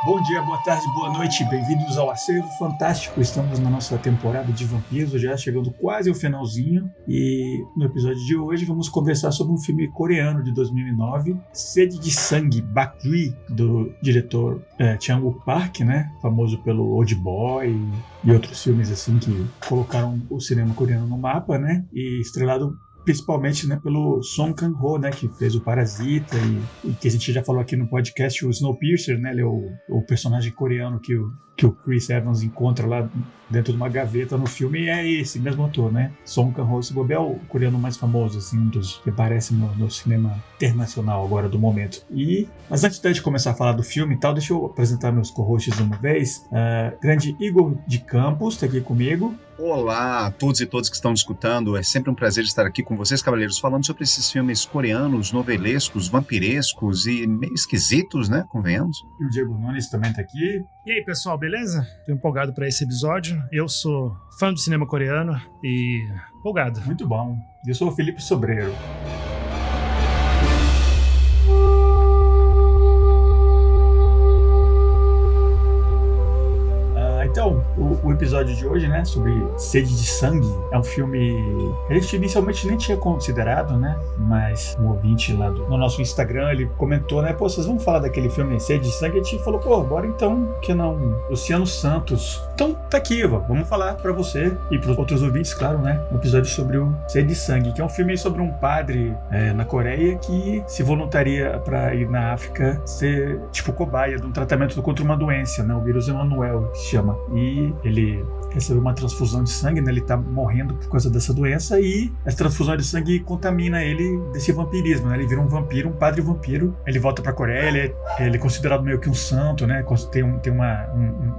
Bom dia, boa tarde, boa noite, bem-vindos ao Acervo Fantástico. Estamos na nossa temporada de vampiros, já chegando quase ao finalzinho. E no episódio de hoje vamos conversar sobre um filme coreano de 2009, Sede de Sangue, Bakri, do diretor Chan-wook Park, né? Famoso pelo Old Boy e outros filmes assim que colocaram o cinema coreano no mapa, né? E estrelado principalmente, né, pelo Song Kang-ho, né, que fez o Parasita e que a gente já falou aqui no podcast, o Snowpiercer, né, ele é o personagem coreano que o Chris Evans encontra lá dentro de uma gaveta no filme, e é esse mesmo ator, né? Song Kang-ho, esse bobear é o coreano mais famoso, assim, um dos que aparece no cinema internacional agora do momento. Mas antes de começar a falar do filme e tal, deixa eu apresentar meus co-hosts uma vez. Grande Igor de Campos está aqui comigo. Olá a todos e todas que estão escutando, é sempre um prazer estar aqui com vocês, cavaleiros, falando sobre esses filmes coreanos, novelescos, vampirescos e meio esquisitos, né, convenhamos. E o Diego Nunes também tá aqui. E aí, pessoal, beleza? Tô empolgado para esse episódio. Eu sou fã do cinema coreano e empolgado. Muito bom. Eu sou o Felipe Sobreiro. Então, o episódio de hoje, né, sobre Sede de Sangue, é um filme que a gente inicialmente nem tinha considerado, né, mas um ouvinte lá no nosso Instagram, ele comentou, né, pô, vocês vão falar daquele filme Sede de Sangue? A gente falou, pô, bora então, que não, Luciano Santos. Então, tá aqui, vamos falar pra você e pros outros ouvintes, claro, né, um episódio sobre o Sede de Sangue, que é um filme sobre um padre na Coreia que se voluntaria pra ir na África ser, tipo, cobaia de um tratamento contra uma doença, né, o vírus Emanuel, que se chama. E ele recebeu uma transfusão de sangue, né? Ele tá morrendo por causa dessa doença e essa transfusão de sangue contamina ele desse vampirismo, né? Ele vira um vampiro, um padre vampiro. Ele volta pra Coreia, ele é considerado meio que um santo, né? Tem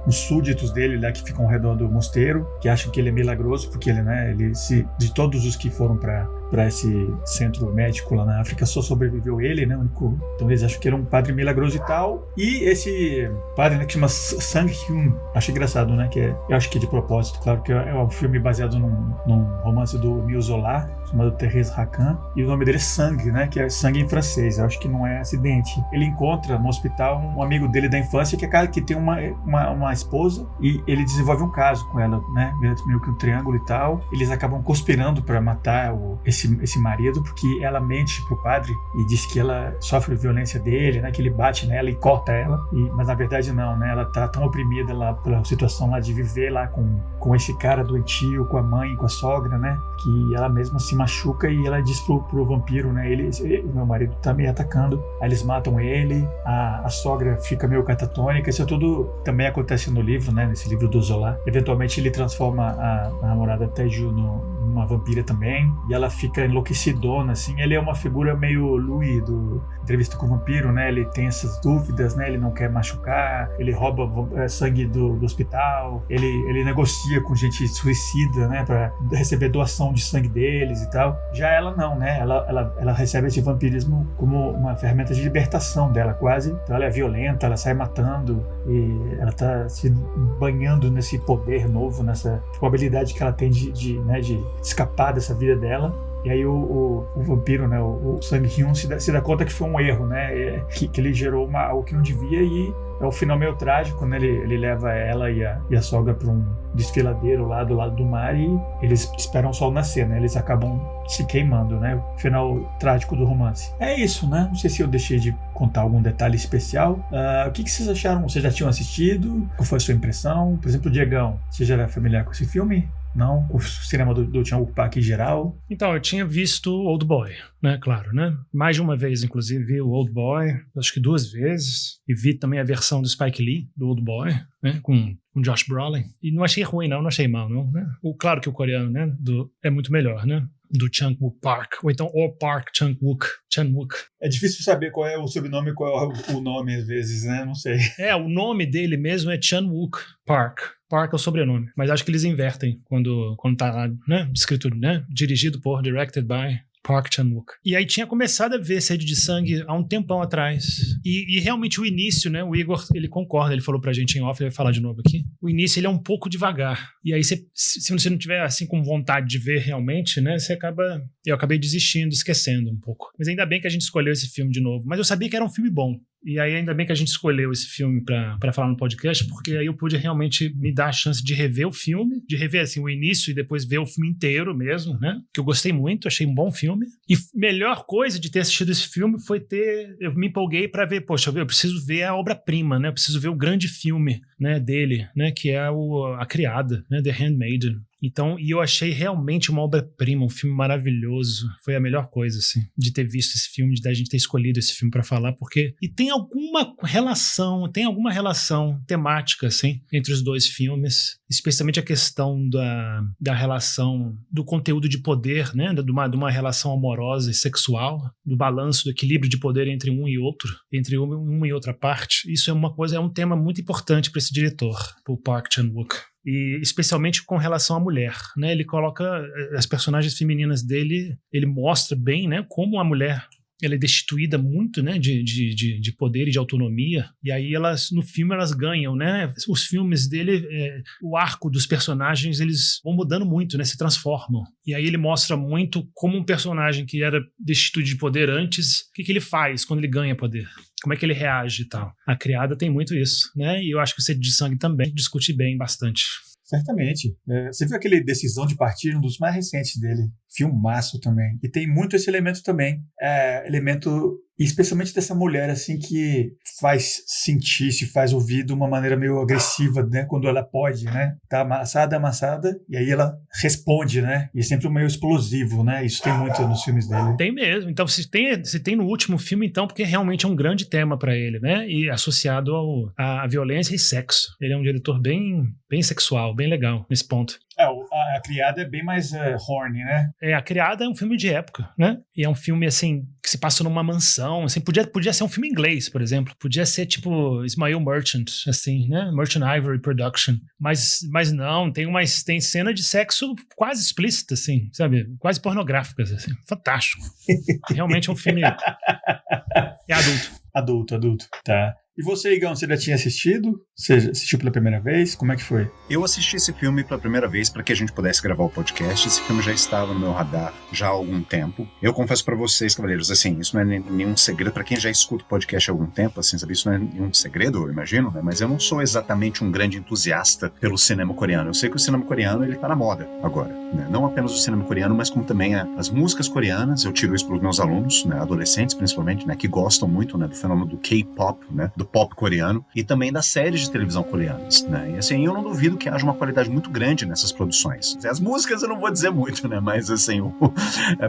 uns súditos dele lá que ficam ao redor do mosteiro, que acham que ele é milagroso, porque ele, né? De todos os que foram pra esse centro médico lá na África, só sobreviveu ele, né? Então eles acham que ele é um padre milagroso e tal. E esse padre, né, que chama Sang-hyun, acho engraçado, né? Eu acho que é de propósito, claro, que é um filme baseado num romance do Emile Zola, chamado Thérèse Raquin, e o nome dele é Sang, né? Que é sangue em francês. Eu acho que não é acidente. Ele encontra no hospital um amigo dele da infância que tem uma esposa, e ele desenvolve um caso com ela, né? Meio que um triângulo e tal. Eles acabam conspirando para matar esse marido, porque ela mente pro padre e diz que ela sofre violência dele, né? Que ele bate nela e corta ela. Mas na verdade não, né? Ela tá tão oprimida lá pela situação lá de viver lá com esse cara doentio, com a mãe, com a sogra, né? Que ela mesma se machuca e ela diz pro vampiro, né? Meu marido tá me atacando. Aí eles matam ele, a sogra fica meio catatônica. Isso tudo também acontece no livro, né? Nesse livro do Zola. Eventualmente ele transforma a namorada Taeju numa vampira também, e ela fica enlouquecidona, assim. Ele é uma figura meio Louis do Entrevista com o Vampiro, né? Ele tem essas dúvidas, né? Ele não quer machucar, ele rouba sangue do hospital, ele negocia com gente suicida, né? Pra receber doação de sangue deles e tal. Já ela não, né? Ela recebe esse vampirismo como uma ferramenta de libertação dela, quase. Então ela é violenta, ela sai matando, e ela tá se banhando nesse poder novo, nessa habilidade que ela tem de escapar dessa vida dela. E aí o vampiro, né, o Sang-hyun se dá conta que foi um erro, né, que ele gerou algo que não devia, e é um final meio trágico, né, ele leva ela e a sogra para um desfiladeiro lá do lado do mar, e eles esperam o sol nascer, né, eles acabam se queimando, né, o final trágico do romance. É isso, né, não sei se eu deixei de contar algum detalhe especial. O que vocês acharam? Vocês já tinham assistido? Qual foi a sua impressão? Por exemplo, o Diegão, você já era familiar com esse filme? Não? O cinema do Chan-wook Park em geral? Então, eu tinha visto Old Boy, né? Claro, né? Mais de uma vez, inclusive, vi o Old Boy, acho que 2 vezes, e vi também a versão do Spike Lee, do Old Boy, né? Com Josh Brolin. E não achei ruim, não achei mal, não, né? Claro que o coreano, né? É muito melhor, né? Do Chan-wook Park, ou então O Park Chan-wook. É difícil saber qual é o sobrenome e qual é o nome, às vezes, né? Não sei. O nome dele mesmo é Chan-wook Park. Park é o sobrenome, mas acho que eles invertem quando tá lá, né? Escrito, né? Dirigido por, directed by Park Chan-wook. E aí tinha começado a ver Sede de Sangue há um tempão atrás. E realmente o início, né? O Igor, ele concorda, ele falou pra gente em off, ele vai falar de novo aqui. O início, ele é um pouco devagar. E aí, se você não tiver, assim, com vontade de ver realmente, né? Eu acabei desistindo, esquecendo um pouco. Mas ainda bem que a gente escolheu esse filme de novo. Mas eu sabia que era um filme bom. E aí ainda bem que a gente escolheu esse filme pra falar no podcast, porque aí eu pude realmente me dar a chance de rever o filme, de rever assim o início e depois ver o filme inteiro mesmo, né? Que eu gostei muito, achei um bom filme. E melhor coisa de ter assistido esse filme foi eu me empolguei pra ver, poxa, eu preciso ver a obra-prima, né? Eu preciso ver o grande filme, né, dele, né, que é A Criada, né, The Handmaiden. Então, e eu achei realmente uma obra-prima, um filme maravilhoso. Foi a melhor coisa, assim, de ter visto esse filme, de a gente ter escolhido esse filme pra falar, porque... E tem alguma relação temática, assim, entre os dois filmes, especialmente a questão da relação, do conteúdo de poder, né, de uma relação amorosa e sexual, do balanço, do equilíbrio de poder entre um e outro, entre uma e outra parte. Isso é um tema muito importante para esse diretor, para o Park Chan-wook. E especialmente com relação à mulher, né? Ele coloca as personagens femininas dele, ele mostra bem, né, como a mulher ela é destituída muito, né, de poder e de autonomia, e aí no filme elas ganham, né? Os filmes dele, o arco dos personagens, eles vão mudando muito, né? Se transformam. E aí ele mostra muito como um personagem que era destituído de poder antes, o que ele faz quando ele ganha poder. Como é que ele reage e tal. A Criada tem muito isso, né? E eu acho que o Sede de Sangue também discute bem bastante. Certamente. Você viu aquele Decisão de Partir, um dos mais recentes dele. Filmaço também. E tem muito esse elemento também. Elemento, especialmente dessa mulher, assim, que faz sentir, se faz ouvir de uma maneira meio agressiva, né? Quando ela pode, né? Tá amassada, e aí ela responde, né? E é sempre meio explosivo, né? Isso tem muito nos filmes dele. Tem mesmo. Então, se tem no último filme, então, porque realmente é um grande tema pra ele, né? E associado à violência e sexo. Ele é um diretor bem sexual, bem legal nesse ponto. A Criada é bem mais horny, né? A Criada é um filme de época, né? E é um filme, assim, que se passa numa mansão, assim, podia ser um filme inglês, por exemplo. Podia ser, tipo, Ismail Merchant, assim, né? Merchant Ivory Production. Mas não, tem cena de sexo quase explícita, assim, sabe? Quase pornográficas, assim. Fantástico. Realmente é um filme... É adulto. Adulto, tá. E você, Igão, você já tinha assistido? Você assistiu pela primeira vez? Como é que foi? Eu assisti esse filme pela primeira vez para que a gente pudesse gravar o podcast. Esse filme já estava no meu radar já há algum tempo. Eu confesso para vocês, cavaleiros, assim, isso não é nenhum segredo. Para quem já escuta o podcast há algum tempo, assim, sabe, isso não é nenhum segredo, eu imagino, né? Mas eu não sou exatamente um grande entusiasta pelo cinema coreano. Eu sei que o cinema coreano, ele tá na moda agora, né? Não apenas o cinema coreano, mas como também as músicas coreanas. Eu tiro isso para os meus alunos, né? Adolescentes principalmente, né? Que gostam muito, né? Do fenômeno do K-pop, né? Do pop coreano e também das séries de televisão coreanas, né? E assim, eu não duvido que haja uma qualidade muito grande nessas produções. As músicas eu não vou dizer muito, né? Mas assim,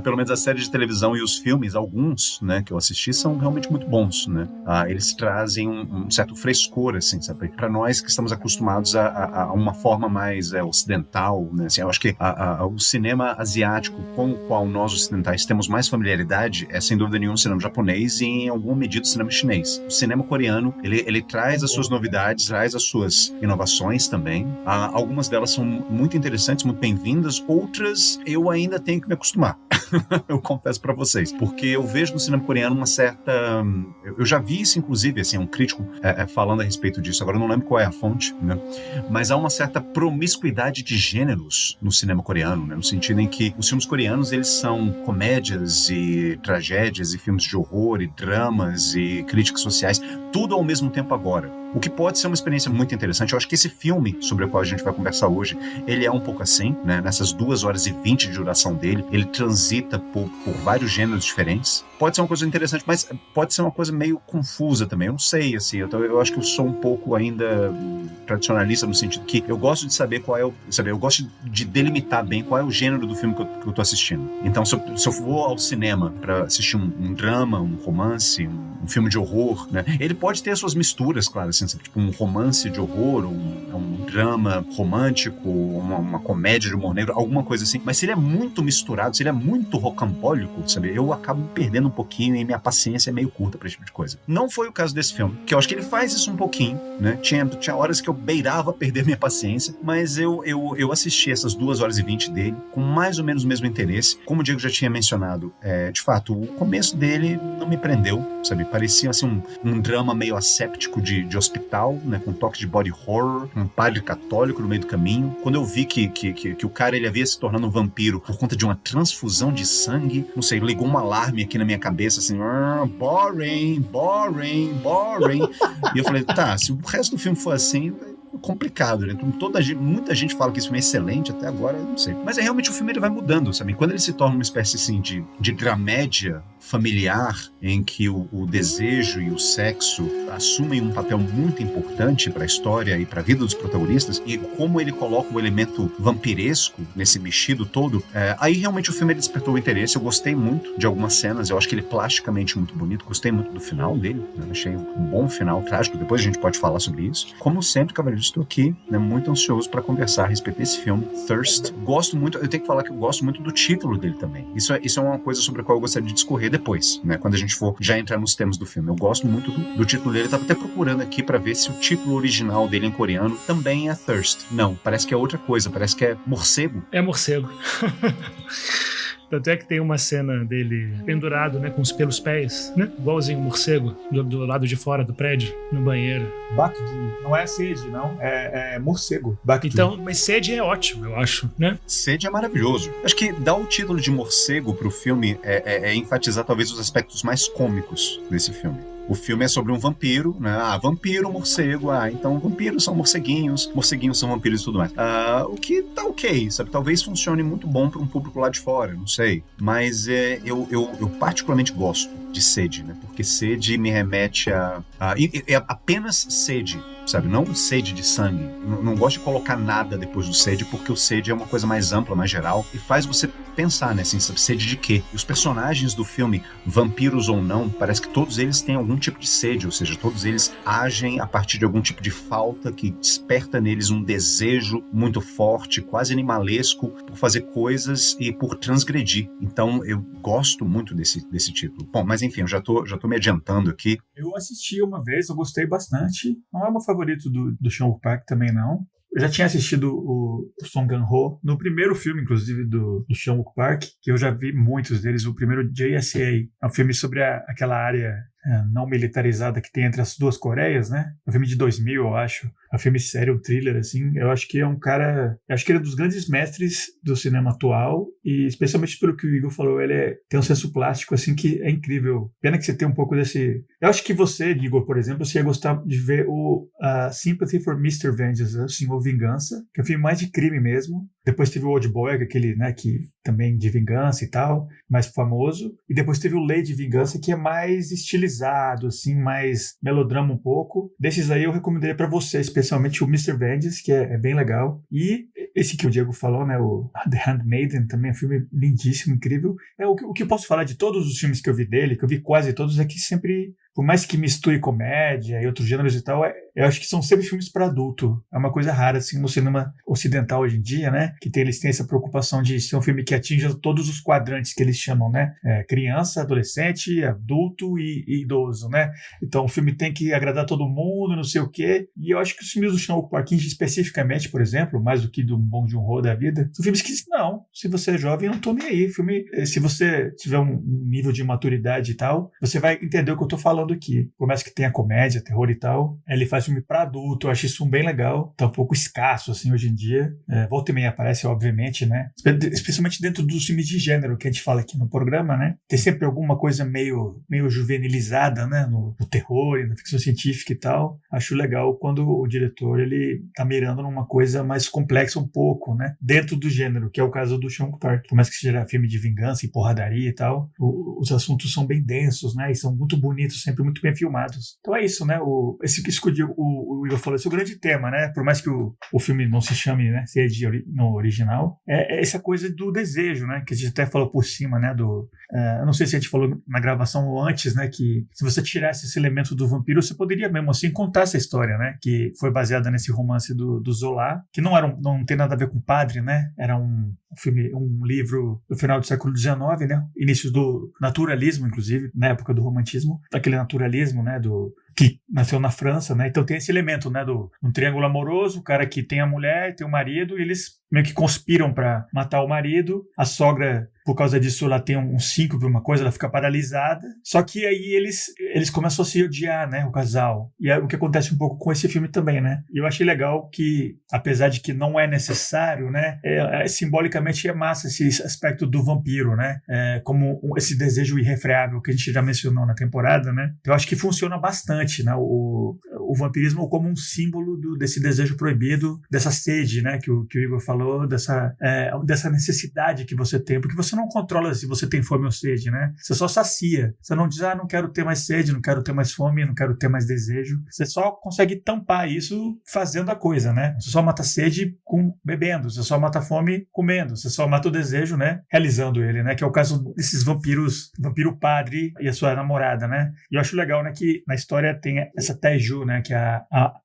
pelo menos as séries de televisão e os filmes, alguns, né, que eu assisti, são realmente muito bons, né? Eles trazem um certo frescor, assim, sabe? Para nós que estamos acostumados a uma forma mais ocidental, né? Assim, eu acho que o cinema asiático com o qual nós ocidentais temos mais familiaridade é sem dúvida nenhuma o cinema japonês e em alguma medida o cinema chinês. O cinema coreano, ele traz as suas novidades, traz as suas inovações também. Algumas delas são muito interessantes, muito bem-vindas, outras eu ainda tenho que me acostumar. Eu confesso pra vocês, porque eu vejo no cinema coreano uma certa... Eu já vi isso, inclusive, assim, um crítico falando a respeito disso, agora eu não lembro qual é a fonte, né? Mas há uma certa promiscuidade de gêneros no cinema coreano, né? No sentido em que os filmes coreanos, eles são comédias e tragédias e filmes de horror e dramas e críticas sociais, tudo ao mesmo tempo agora. O que pode ser uma experiência muito interessante. Eu acho que esse filme, sobre o qual a gente vai conversar hoje, ele é um pouco assim, né? Nessas 2h20 de duração dele, ele transita por vários gêneros diferentes. Pode ser uma coisa interessante, mas pode ser uma coisa meio confusa também. Eu não sei, assim, eu acho que eu sou um pouco ainda tradicionalista no sentido que eu gosto de saber qual é eu gosto de delimitar bem qual é o gênero do filme que eu tô assistindo. Então, se eu vou ao cinema para assistir um drama, um romance, um filme de horror, né? Ele pode ter as suas misturas, claro, assim, tipo um romance de horror, um drama romântico, uma comédia de humor negro, alguma coisa assim. Mas se ele é muito misturado, se ele é muito rocambólico, sabe, eu acabo perdendo um pouquinho e minha paciência é meio curta pra esse tipo de coisa. Não foi o caso desse filme, que eu acho que ele faz isso um pouquinho, né? Tinha horas que eu beirava perder minha paciência, mas eu assisti essas 2h20 dele com mais ou menos o mesmo interesse. Como o Diego já tinha mencionado, de fato, o começo dele não me prendeu, sabe? Parecia assim um drama meio asséptico de hospital hospital, né, com toques de body horror, um padre católico no meio do caminho. Quando eu vi que o cara ele havia se tornado um vampiro por conta de uma transfusão de sangue, não sei, ligou um alarme aqui na minha cabeça, assim, boring. E eu falei, tá, se o resto do filme for assim, complicado, né? Muita gente fala que esse filme é excelente, até agora eu não sei. Mas realmente o filme ele vai mudando, sabe? Quando ele se torna uma espécie assim de dramédia familiar, em que o desejo e o sexo assumem um papel muito importante para a história e para a vida dos protagonistas, e como ele coloca o elemento vampiresco nesse mexido todo, aí realmente o filme ele despertou o interesse. Eu gostei muito de algumas cenas, eu acho que ele é plasticamente muito bonito, gostei muito do final dele, né? Achei um bom final trágico, depois a gente pode falar sobre isso. Como sempre, Cavaleiros, estou aqui, né, muito ansioso para conversar a respeito desse filme, Thirst. Gosto muito, eu tenho que falar que eu gosto muito do título dele também. Isso é uma coisa sobre a qual eu gostaria de discorrer depois, né, quando a gente for já entrar nos temas do filme. Eu gosto muito do título dele, eu tava até procurando aqui para ver se o título original dele em coreano também é Thirst. Não, parece que é outra coisa, parece que é morcego. É morcego. Tanto é que tem uma cena dele pendurado, né, com os pelos pés, né, igualzinho um morcego, do lado de fora do prédio, no banheiro. Bakdi, não é sede, não, é morcego. Bakdi. Então, mas sede é ótimo, eu acho, né? Sede é maravilhoso. Acho que dar o título de morcego pro filme é enfatizar talvez os aspectos mais cômicos desse filme. O filme é sobre um vampiro, né? Vampiro, morcego, então vampiros são morceguinhos são vampiros e tudo mais. O que tá ok, sabe? Talvez funcione muito bom para um público lá de fora, não sei. Mas eu particularmente gosto de sede, né? Porque sede me remete é apenas sede, sabe? Não sede de sangue. Não gosto de colocar nada depois do sede, porque o sede é uma coisa mais ampla, mais geral, e faz você pensar, né? Assim, sabe, sede de quê? E os personagens do filme, vampiros ou não, parece que todos eles têm algum tipo de sede, ou seja, todos eles agem a partir de algum tipo de falta que desperta neles um desejo muito forte, quase animalesco, por fazer coisas e por transgredir. Então, eu gosto muito desse título. Bom, mas enfim, eu já tô me adiantando aqui. Eu assisti uma vez, eu gostei bastante. Não é o meu favorito do Sean Park também, não. Eu já tinha assistido o Song Kang-ho no primeiro filme, inclusive, do Sean Park, que eu já vi muitos deles. O primeiro, JSA, é um filme sobre aquela área não militarizada que tem entre as duas Coreias, né? É um filme de 2000, eu acho. É um filme sério, um thriller, assim. Eu acho que é um cara... Eu acho que ele é um dos grandes mestres do cinema atual, e especialmente pelo que o Igor falou, ele tem um senso plástico, assim, que é incrível. Pena que você tem um pouco desse... Eu acho que você, Igor, por exemplo, você ia gostar de ver o Sympathy for Mr. Vengeance, assim, ou Vingança, que é um filme mais de crime mesmo. Depois teve o Old Boy, aquele, né, que também de vingança e tal, mais famoso. E depois teve o Lady Vingança, que é mais estilizado, assim, mais melodrama um pouco. Desses aí eu recomendaria para você, especialmente o Mr. Vengeance, que é bem legal. E esse que o Diego falou, né, o The Handmaiden, também é um filme lindíssimo, incrível. O que eu posso falar de todos os filmes que eu vi dele, que eu vi quase todos, é que sempre... Por mais que misture comédia e outros gêneros e tal, eu acho que são sempre filmes para adulto. É uma coisa rara, assim, no cinema ocidental hoje em dia, né? Que eles têm essa preocupação de ser um filme que atinja todos os quadrantes que eles chamam, né? Criança, adolescente, adulto e idoso, né? Então o filme tem que agradar todo mundo, não sei o quê. E eu acho que os filmes do Sean Park, especificamente, por exemplo, mais do que do Bong Joon-ho da vida, são filmes que, não, se você é jovem, eu não tô nem aí. Filme, se você tiver um nível de maturidade e tal, você vai entender o que eu tô falando aqui. Por mais que tenha comédia, terror e tal, ele faz filme pra adulto, eu acho isso bem legal. Tá um pouco escasso, assim, hoje em dia. Volta e meia aparece, obviamente, né? Especialmente dentro dos filmes de gênero que a gente fala aqui no programa, né? Tem sempre alguma coisa meio juvenilizada, né? No terror e na ficção científica e tal. Acho legal quando o diretor, ele tá mirando numa coisa mais complexa um pouco, né? Dentro do gênero, que é o caso do Sean Park. Por mais que seja filme de vingança e porradaria e tal, os assuntos são bem densos, né? E são muito bonitos, sempre muito bem filmados. Então é isso, né? Esse que o Igor falou, esse é o grande tema, né? Por mais que o filme não se chame, né, no original, é essa coisa do desejo, né? Que a gente até falou por cima, né? Eu não sei se a gente falou na gravação ou antes, né? Que se você tirasse esse elemento do vampiro, você poderia mesmo assim contar essa história, né? Que foi baseada nesse romance do Zola, que não tem nada a ver com padre, né? Era um livro do final do século XIX, né? Início do naturalismo, inclusive, na época do romantismo, daquele naturalismo, né? que nasceu na França, né? Então tem esse elemento, né, do um triângulo amoroso, o cara que tem a mulher, tem o marido, e eles meio que conspiram para matar o marido. A sogra, por causa disso, ela tem um síncope, uma coisa, ela fica paralisada. Só que aí eles começam a se odiar, né, o casal. E é o que acontece um pouco com esse filme também, né? E eu achei legal que, apesar de que não é necessário, né, simbolicamente é massa esse aspecto do vampiro, né? Como esse desejo irrefreável que a gente já mencionou na temporada, né? Eu acho que funciona bastante, né? O vampirismo como um símbolo desse desejo proibido, dessa sede, né, que o Igor falou, dessa necessidade que você tem, porque você não controla se você tem fome ou sede, né? Você só sacia. Você não diz, não quero ter mais sede, não quero ter mais fome, não quero ter mais desejo. Você só consegue tampar isso fazendo a coisa, né? Você só mata a sede bebendo, você só mata a fome comendo, você só mata o desejo, né, realizando ele, né? Que é o caso desses vampiros, vampiro padre e a sua namorada, né? E eu acho legal, né, que na história tem essa Taiju, né, que é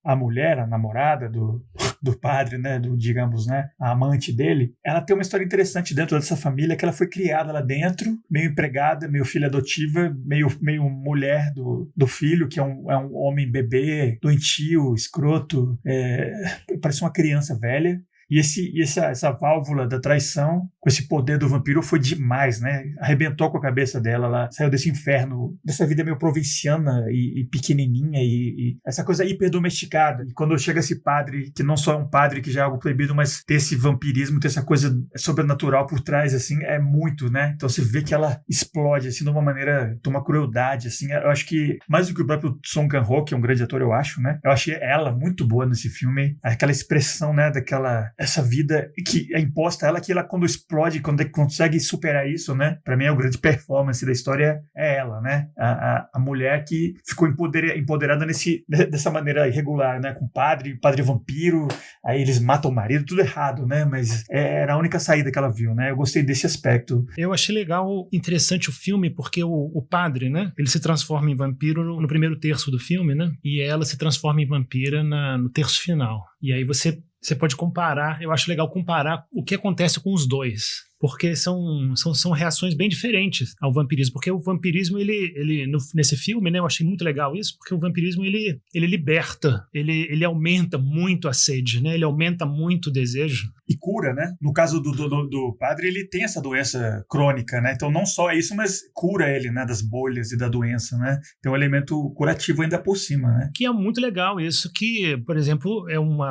a mulher, a namorada do padre, né, digamos, né, a amante dele. Ela tem uma história interessante dentro dessa família, que ela foi criada lá dentro, meio empregada, meio filha adotiva, meio mulher do filho, que é um homem bebê, doentio, escroto, parece uma criança velha. E essa válvula da traição, com esse poder do vampiro, foi demais, né? Arrebentou com a cabeça dela, ela saiu desse inferno, dessa vida meio provinciana e pequenininha, e essa coisa hiperdomesticada. E quando chega esse padre, que não só é um padre, que já é algo proibido, mas tem esse vampirismo, tem essa coisa sobrenatural por trás, assim, é muito, né? Então você vê que ela explode, assim, de uma maneira, de uma crueldade, assim. Eu acho que, mais do que o próprio Song Kang-ho, que é um grande ator, eu acho, né? Eu achei ela muito boa nesse filme, aquela expressão, né, essa vida que é imposta a ela, que ela quando explode, quando consegue superar isso, né? Pra mim a grande performance da história é ela, né? A mulher que ficou empoderada dessa maneira irregular, né? Com o padre vampiro, aí eles matam o marido, tudo errado, né? Mas era a única saída que ela viu, né? Eu gostei desse aspecto. Eu achei legal, interessante o filme, porque o padre, né? Ele se transforma em vampiro no primeiro terço do filme, né? E ela se transforma em vampira no terço final. E aí você pode comparar, eu acho legal comparar o que acontece com os dois, porque são reações bem diferentes ao vampirismo, porque o vampirismo, nesse filme, né, eu achei muito legal isso, porque o vampirismo, ele liberta, ele aumenta muito a sede, né, ele aumenta muito o desejo. E cura, né? No caso do padre, ele tem essa doença crônica, né? Então não só é isso, mas cura ele, né, das bolhas e da doença, né? Tem um elemento curativo ainda por cima, né? Que é muito legal isso, que, por exemplo,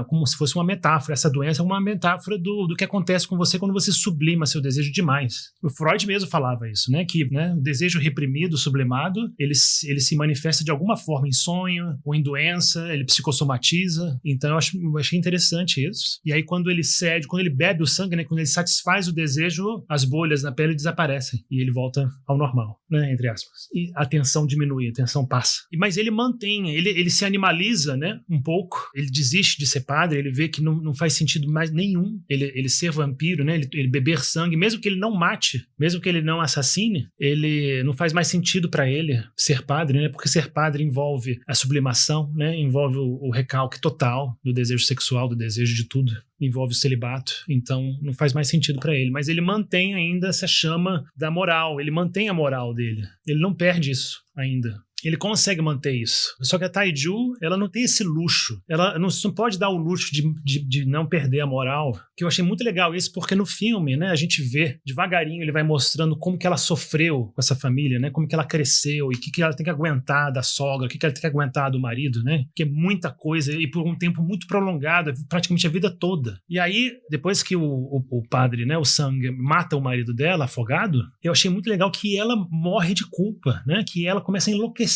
como se fosse uma metáfora. Essa doença é uma metáfora do que acontece com você quando você sublima seu desejo demais. O Freud mesmo falava isso, né? Que, né, o desejo reprimido, sublimado, ele se manifesta de alguma forma em sonho ou em doença, ele psicossomatiza. Então eu achei interessante isso. E aí quando ele cede, quando ele bebe o sangue, né, quando ele satisfaz o desejo, as bolhas na pele desaparecem e ele volta ao normal, né, entre aspas. E a tensão diminui, a tensão passa. Mas ele mantém, ele se animaliza, né, um pouco. Ele desiste de ser padre, ele vê que não faz sentido mais nenhum ele ser vampiro, né, ele beber sangue, mesmo que ele não mate, mesmo que ele não assassine, ele não faz mais sentido para ele ser padre, né, porque ser padre envolve a sublimação, né, envolve o recalque total do desejo sexual, do desejo de tudo. Envolve o celibato, então não faz mais sentido para ele, mas ele mantém ainda essa chama da moral, ele mantém a moral dele, ele não perde isso ainda. Ele consegue manter isso. Só que a Taiju, ela não tem esse luxo. Ela não pode dar o luxo de não perder a moral. Que eu achei muito legal isso, porque no filme, né, a gente vê, devagarinho, ele vai mostrando como que ela sofreu com essa família, né, como que ela cresceu e o que ela tem que aguentar da sogra, o que ela tem que aguentar do marido, né, que é muita coisa e por um tempo muito prolongado, praticamente a vida toda. E aí, depois que o padre, né, o Sang, mata o marido dela, afogado, eu achei muito legal que ela morre de culpa, né, que ela começa a enlouquecer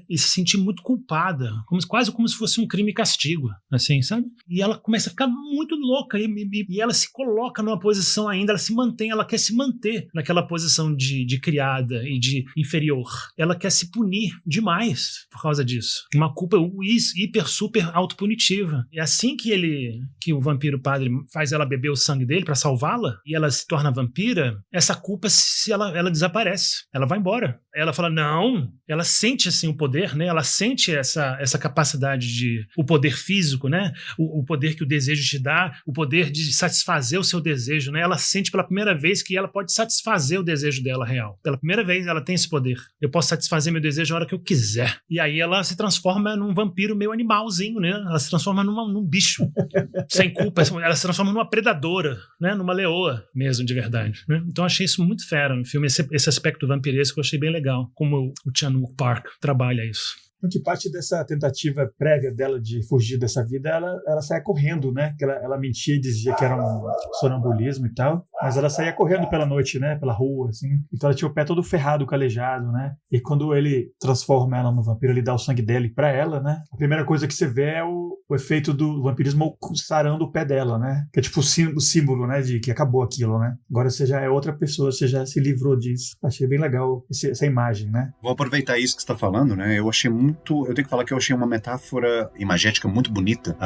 e se sentir muito culpada, quase como se fosse um crime e castigo, assim, sabe? E ela começa a ficar muito louca e ela se coloca numa posição ainda, ela se mantém, ela quer se manter naquela posição de criada e de inferior. Ela quer se punir demais por causa disso. Uma culpa hiper, super autopunitiva. E assim que o vampiro padre faz ela beber o sangue dele pra salvá-la e ela se torna vampira, essa culpa ela desaparece. Ela vai embora. Ela fala, não, ela sente sente assim o poder, né? Ela sente essa capacidade o poder físico, né? O poder que o desejo te dá, o poder de satisfazer o seu desejo, né? Ela sente pela primeira vez que ela pode satisfazer o desejo dela real. Pela primeira vez ela tem esse poder. Eu posso satisfazer meu desejo a hora que eu quiser. E aí ela se transforma num vampiro meio animalzinho, né? Ela se transforma num bicho sem culpa. Ela se transforma numa predadora, né? Numa leoa mesmo, de verdade, né? Então eu achei isso muito fera no filme, esse aspecto vampiresco eu achei bem legal, como o Chan-wook Park trabalha isso. Que parte dessa tentativa prévia dela de fugir dessa vida, ela saia correndo, né? Que ela mentia e dizia que era um sonambulismo e tal, mas ela saía correndo pela noite, né? Pela rua, assim. Então ela tinha o pé todo ferrado, calejado, né? E quando ele transforma ela no vampiro, ele dá o sangue dele pra ela, né? A primeira coisa que você vê é o efeito do vampirismo sarando o pé dela, né? Que é tipo o símbolo, né? De que acabou aquilo, né? Agora você já é outra pessoa, você já se livrou disso. Achei bem legal essa imagem, né? Vou aproveitar isso que você tá falando, né? Eu achei muito... Eu tenho que falar que eu achei uma metáfora imagética muito bonita.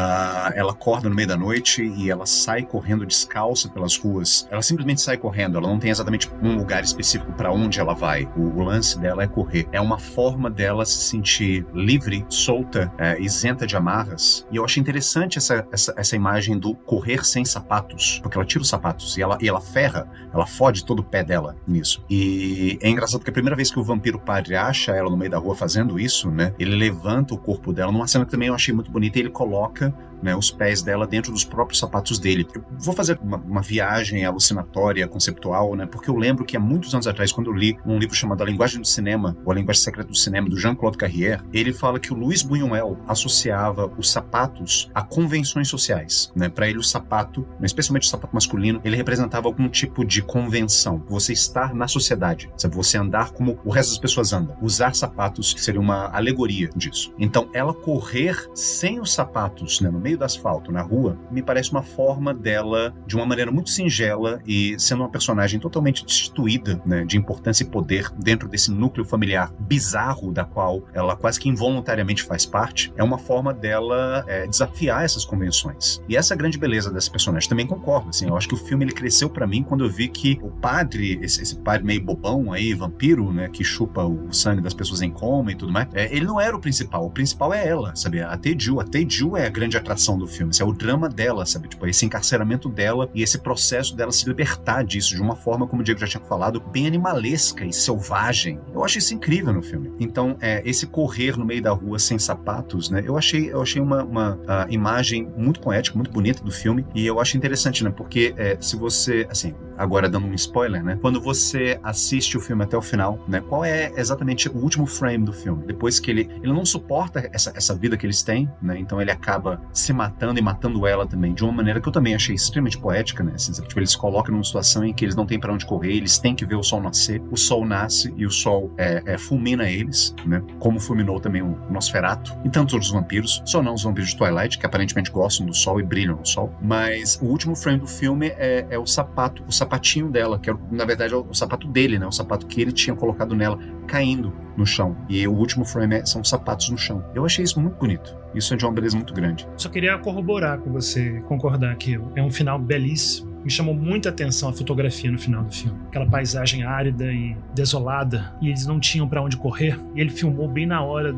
Ela acorda no meio da noite e ela sai correndo descalça pelas ruas. Ela simplesmente sai correndo, ela não tem exatamente um lugar específico para onde ela vai. O lance dela é correr. É uma forma dela se sentir livre, solta, isenta de amarras. E eu achei interessante essa imagem do correr sem sapatos, porque ela tira os sapatos e ela ferra, ela fode todo o pé dela nisso. E é engraçado porque a primeira vez que o vampiro padre acha ela no meio da rua fazendo isso, né? Ele levanta o corpo dela, numa cena que também eu achei muito bonita, e ele coloca, né, os pés dela dentro dos próprios sapatos dele. Eu vou fazer uma viagem alucinatória, conceptual, né, porque eu lembro que há muitos anos atrás, quando eu li um livro chamado A Linguagem do Cinema, ou A Linguagem Secreta do Cinema, do Jean-Claude Carrière, ele fala que o Luis Buñuel associava os sapatos a convenções sociais, né. Para ele o sapato, especialmente o sapato masculino, ele representava algum tipo de convenção, você estar na sociedade, sabe, você andar como o resto das pessoas andam. Usar sapatos seria uma alegoria disso. Então, ela correr sem os sapatos, né, no meio do asfalto, na rua, me parece uma forma dela, de uma maneira muito singela e sendo uma personagem totalmente destituída, né, de importância e poder dentro desse núcleo familiar bizarro da qual ela quase que involuntariamente faz parte, é uma forma dela desafiar essas convenções. E essa é a grande beleza dessa personagem. Também concordo, assim, eu acho que o filme ele cresceu pra mim quando eu vi que o padre, esse padre meio bobão aí, vampiro, né, que chupa o sangue das pessoas em coma e tudo mais, ele não era o principal é ela, sabe? A Tae-Ju é a grande atração do filme, é o drama dela, sabe? Tipo, esse encarceramento dela e esse processo dela se libertar disso de uma forma, como o Diego já tinha falado, bem animalesca e selvagem. Eu acho isso incrível no filme. Então, esse correr no meio da rua sem sapatos, né? Eu achei uma imagem muito poética, muito bonita do filme, e eu acho interessante, né? Porque se você, assim, agora dando um spoiler, né? Quando você assiste o filme até o final, né? Qual é exatamente o último frame do filme? Depois que ele não suporta essa vida que eles têm, né? Então ele acaba se matando e matando ela também, de uma maneira que eu também achei extremamente poética, né? Assim, tipo, eles se colocam numa situação em que eles não têm pra onde correr, eles têm que ver o sol nascer, o sol nasce e o sol fulmina eles, né? Como fulminou também o Nosferatu e tantos outros vampiros, só não os vampiros de Twilight, que aparentemente gostam do sol e brilham no sol, mas o último frame do filme é o sapatinho dela, que na verdade é o sapato dele, né? O sapato que ele tinha colocado nela, caindo no chão, e o último frame são os sapatos no chão. Eu achei isso muito bonito. Isso é de uma beleza muito grande. Só queria corroborar com você, concordar que é um final belíssimo. Me chamou muita atenção a fotografia no final do filme. Aquela paisagem árida e desolada, e eles não tinham pra onde correr. E ele filmou bem na hora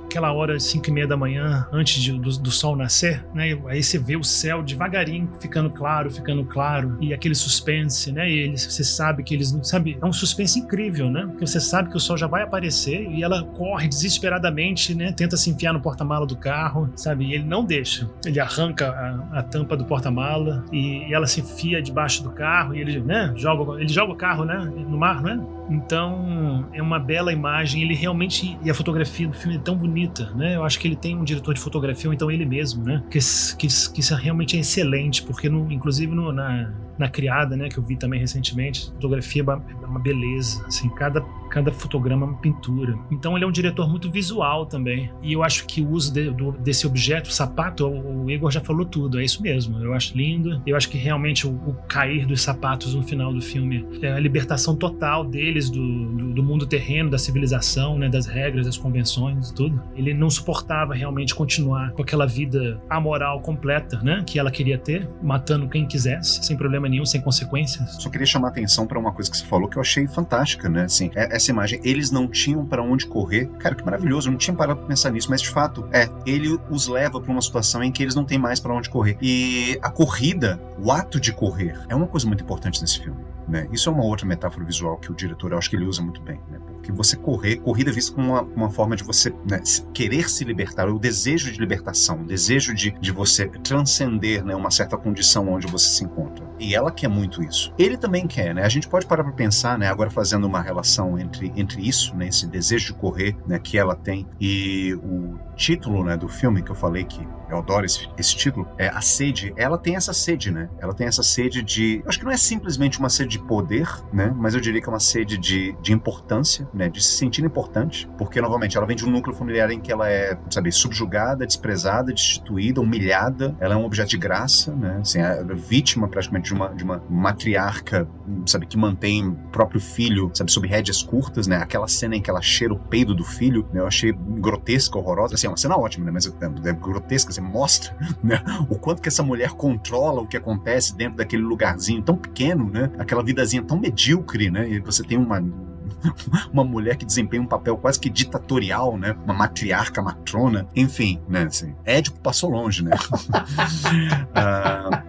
aquela hora 5:30 da manhã, antes do sol nascer, né? Aí você vê o céu devagarinho ficando claro, e aquele suspense, né? E você sabe que eles não... Sabe, é um suspense incrível, né? Porque você sabe que o sol já vai aparecer e ela corre desesperadamente, né? Tenta se enfiar no porta-mala do carro, sabe? E ele não deixa. Ele arranca a tampa do porta-mala e ela se enfia debaixo do carro e ele, né, joga o carro, né, no mar, né? Então, é uma bela imagem, ele realmente, e a fotografia do filme é tão bonita, né? Eu acho que ele tem um diretor de fotografia, ou então ele mesmo, né? Que isso realmente é excelente, porque inclusive na Criada, né, que eu vi também recentemente, a fotografia é uma beleza, assim, cada fotograma é uma pintura. Então ele é um diretor muito visual também, e eu acho que o uso desse objeto, o sapato, o Igor já falou tudo, é isso mesmo, eu acho lindo, eu acho que realmente o cair dos sapatos no final do filme é a libertação total dele, deles do mundo terreno, da civilização, né, das regras, das convenções e tudo. Ele não suportava realmente continuar com aquela vida amoral completa, né, que ela queria ter, matando quem quisesse, sem problema nenhum, sem consequências. Só queria chamar a atenção para uma coisa que você falou que eu achei fantástica, né? Assim, essa imagem, eles não tinham para onde correr. Cara, que maravilhoso, eu não tinha parado pra pensar nisso, mas de fato, ele os leva para uma situação em que eles não têm mais para onde correr. E a corrida, o ato de correr, é uma coisa muito importante nesse filme, né? Isso é uma outra metáfora visual que o diretor, eu acho que ele usa muito bem, né? Porque você corrida é vista como uma forma de você, né, querer se libertar, o desejo de libertação, o desejo de você transcender, né, uma certa condição onde você se encontra. E ela quer muito isso. Ele também quer, né? A gente pode parar para pensar, né, agora fazendo uma relação entre isso, né, esse desejo de correr, né, que ela tem, e o título, né, do filme que eu falei que eu adoro esse título, a sede. Ela tem essa sede, né? Ela tem essa sede de... Eu acho que não é simplesmente uma sede de poder, né? Mas eu diria que é uma sede de importância, né? De se sentir importante. Porque, novamente, ela vem de um núcleo familiar em que ela é, sabe, subjugada, desprezada, destituída, humilhada. Ela é um objeto de graça, né? Assim, é vítima, praticamente, de uma matriarca, sabe, que mantém o próprio filho, sabe, sob rédeas curtas, né? Aquela cena em que ela cheira o peido do filho, né? Eu achei grotesca, horrorosa. Assim, é uma cena ótima, né? Mas é grotesca, você mostra, né, o quanto que essa mulher controla o que acontece dentro daquele lugarzinho tão pequeno, né, aquela vidazinha tão medíocre, né, e você tem uma mulher que desempenha um papel quase que ditatorial, né? Uma matriarca, matrona, enfim, né? Assim, Édipo passou longe, né?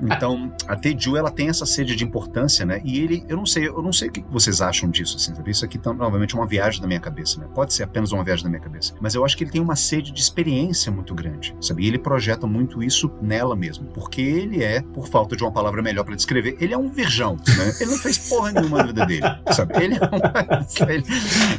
Então, a Tae-Ju, ela tem essa sede de importância, né? E ele, eu não sei o que vocês acham disso, assim, sabe? Isso aqui tá, novamente, uma viagem da minha cabeça, né? Pode ser apenas uma viagem da minha cabeça, mas eu acho que ele tem uma sede de experiência muito grande, sabe? E ele projeta muito isso nela mesmo, porque ele é, por falta de uma palavra melhor para descrever, ele é um virgão, né? Ele não fez porra nenhuma na vida dele, sabe?